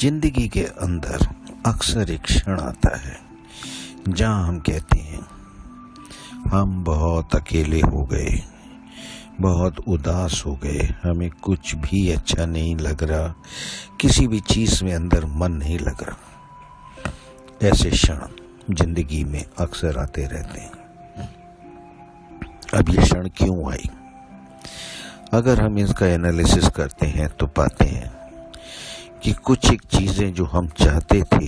जिंदगी के अंदर अक्सर एक क्षण आता है जहां हम कहते हैं हम बहुत अकेले हो गए, बहुत उदास हो गए, हमें कुछ भी अच्छा नहीं लग रहा, किसी भी चीज में अंदर मन नहीं लग रहा। ऐसे क्षण जिंदगी में अक्सर आते रहते हैं। अब ये क्षण क्यों आई? अगर हम इसका एनालिसिस करते हैं तो पाते हैं कि कुछ एक चीजें जो हम चाहते थे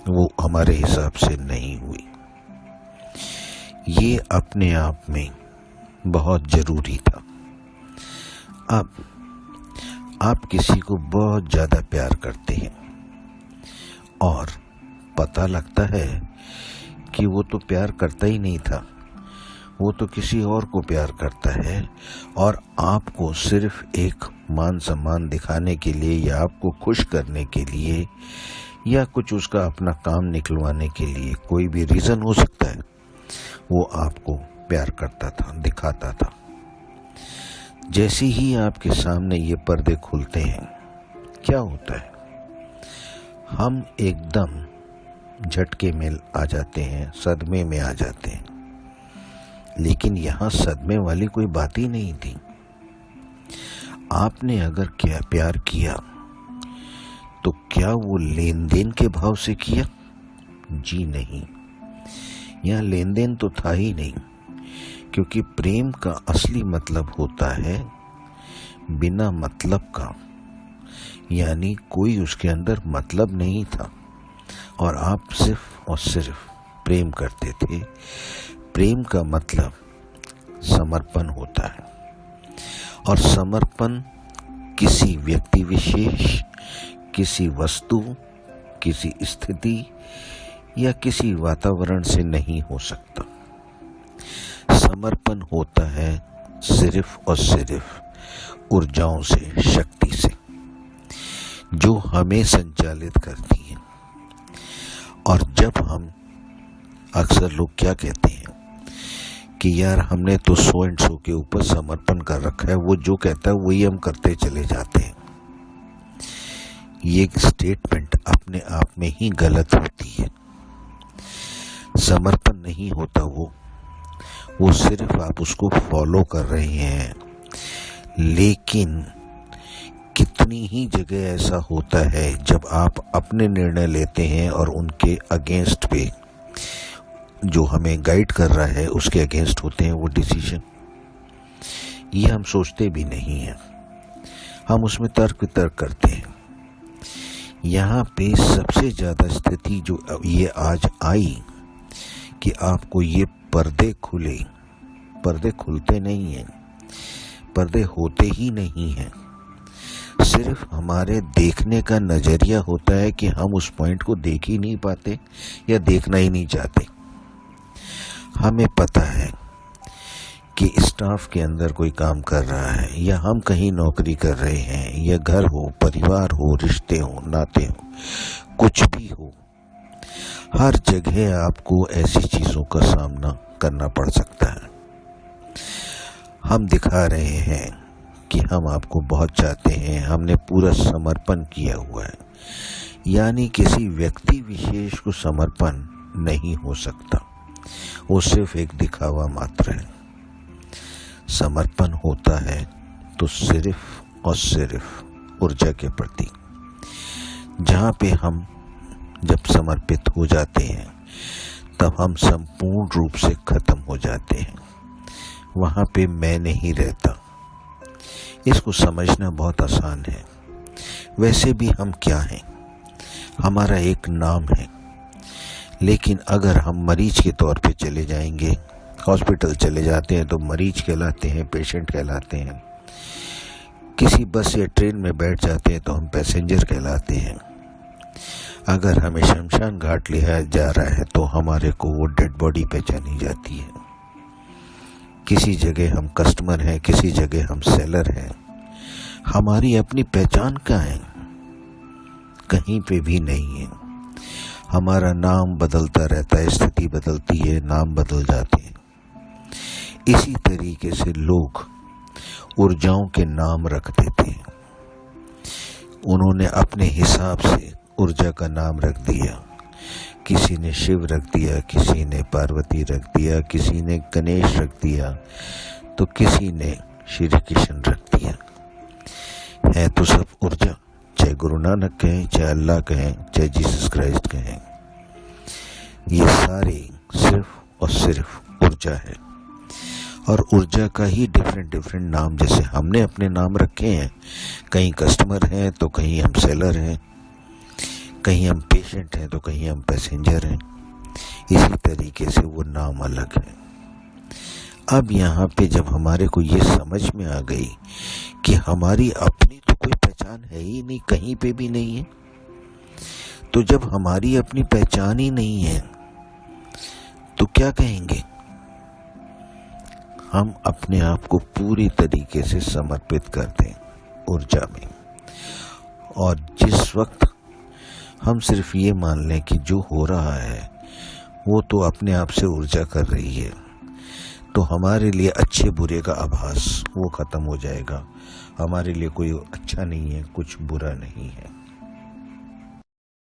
वो हमारे हिसाब से नहीं हुई। ये अपने आप में बहुत जरूरी था। अब आप किसी को बहुत ज्यादा प्यार करते हैं और पता लगता है कि वो तो प्यार करता ही नहीं था, वो तो किसी और को प्यार करता है और आपको सिर्फ एक मान सम्मान दिखाने के लिए या आपको खुश करने के लिए या कुछ उसका अपना काम निकलवाने के लिए, कोई भी रीजन हो सकता है, वो आपको प्यार करता था, दिखाता था। जैसे ही आपके सामने ये पर्दे खुलते हैं, क्या होता है? हम एकदम झटके में आ जाते हैं, सदमे में आ जाते हैं। लेकिन यहां सदमे वाली कोई बात ही नहीं थी। आपने अगर क्या प्यार किया तो क्या वो लेन देन के भाव से किया? जी नहीं, यहाँ लेन देन तो था ही नहीं, क्योंकि प्रेम का असली मतलब होता है बिना मतलब का, यानी कोई उसके अंदर मतलब नहीं था और आप सिर्फ और सिर्फ प्रेम करते थे। प्रेम का मतलब समर्पण होता है और समर्पण किसी व्यक्ति विशेष, किसी वस्तु, किसी स्थिति या किसी वातावरण से नहीं हो सकता। समर्पण होता है सिर्फ और सिर्फ ऊर्जाओं से, शक्ति से, जो हमें संचालित करती है। और जब हम अक्सर लोग क्या कहते हैं कि यार हमने तो सो एंड सो के ऊपर समर्पण कर रखा है, वो जो कहता है वही हम करते चले जाते हैं। ये स्टेटमेंट अपने आप में ही गलत होती है। समर्पण नहीं होता वो सिर्फ आप उसको फॉलो कर रहे हैं। लेकिन कितनी ही जगह ऐसा होता है जब आप अपने निर्णय लेते हैं और उनके अगेंस्ट पे जो हमें गाइड कर रहा है उसके अगेंस्ट होते हैं वो डिसीजन। ये हम सोचते भी नहीं हैं, हम उसमें तर्क वितर्क करते हैं। यहाँ पे सबसे ज्यादा स्थिति जो ये आज आई कि आपको ये पर्दे खुले, पर्दे खुलते नहीं हैं, पर्दे होते ही नहीं हैं। सिर्फ हमारे देखने का नजरिया होता है कि हम उस पॉइंट को देख ही नहीं पाते या देखना ही नहीं चाहते। हमें पता है कि स्टाफ के अंदर कोई काम कर रहा है या हम कहीं नौकरी कर रहे हैं या घर हो, परिवार हो, रिश्ते हो, नाते हो, कुछ भी हो, हर जगह आपको ऐसी चीजों का सामना करना पड़ सकता है। हम दिखा रहे हैं कि हम आपको बहुत चाहते हैं, हमने पूरा समर्पण किया हुआ है, यानी किसी व्यक्ति विशेष को समर्पण नहीं हो सकता, वो सिर्फ एक दिखावा मात्र है। समर्पण होता है तो सिर्फ और सिर्फ ऊर्जा के प्रति, जहाँ पे हम जब समर्पित हो जाते हैं तब हम संपूर्ण रूप से खत्म हो जाते हैं। वहाँ पे मैं नहीं रहता। इसको समझना बहुत आसान है। वैसे भी हम क्या हैं? हमारा एक नाम है, लेकिन अगर हम मरीज के तौर पे चले जाएंगे, हॉस्पिटल चले जाते हैं तो मरीज कहलाते हैं, पेशेंट कहलाते हैं। किसी बस या ट्रेन में बैठ जाते हैं तो हम पैसेंजर कहलाते हैं। अगर हमें शमशान घाट लिया जा रहा है तो हमारे को वो डेड बॉडी पहचानी जाती है। किसी जगह हम कस्टमर हैं, किसी जगह हम सेलर हैं। हमारी अपनी पहचान कहाँ है? कहीं पे भी नहीं है। हमारा नाम बदलता रहता है, स्थिति बदलती है, नाम बदल जाते हैं। इसी तरीके से लोग ऊर्जाओं के नाम रखते थे। उन्होंने अपने हिसाब से ऊर्जा का नाम रख दिया। किसी ने शिव रख दिया, किसी ने पार्वती रख दिया, किसी ने गणेश रख दिया, तो किसी ने श्री कृष्ण रख दिया। है तो सब ऊर्जा, चाहे गुरु नानक कहें, चाहे अल्लाह कहें, चाहे जीसस क्राइस्ट कहें, ये सारे सिर्फ और सिर्फ ऊर्जा है। और ऊर्जा का ही डिफरेंट नाम, जैसे हमने अपने नाम रखे हैं, कहीं कस्टमर हैं तो कहीं हम सेलर हैं, कहीं हम पेशेंट हैं तो कहीं हम पैसेंजर हैं, इसी तरीके से वो नाम अलग है। अब यहाँ पे जब हमारे को ये समझ में आ गई कि हमारी अपनी तो कोई पहचान है ही नहीं, कहीं पे भी नहीं है, तो जब हमारी अपनी पहचान ही नहीं है तो क्या कहेंगे? हम अपने आप को पूरी तरीके से समर्पित कर दें ऊर्जा में, और जिस वक्त हम सिर्फ ये मान लें कि जो हो रहा है वो तो अपने आप से ऊर्जा कर रही है, तो हमारे लिए अच्छे बुरे का आभास वो खत्म हो जाएगा। हमारे लिए कोई अच्छा नहीं है, कुछ बुरा नहीं है।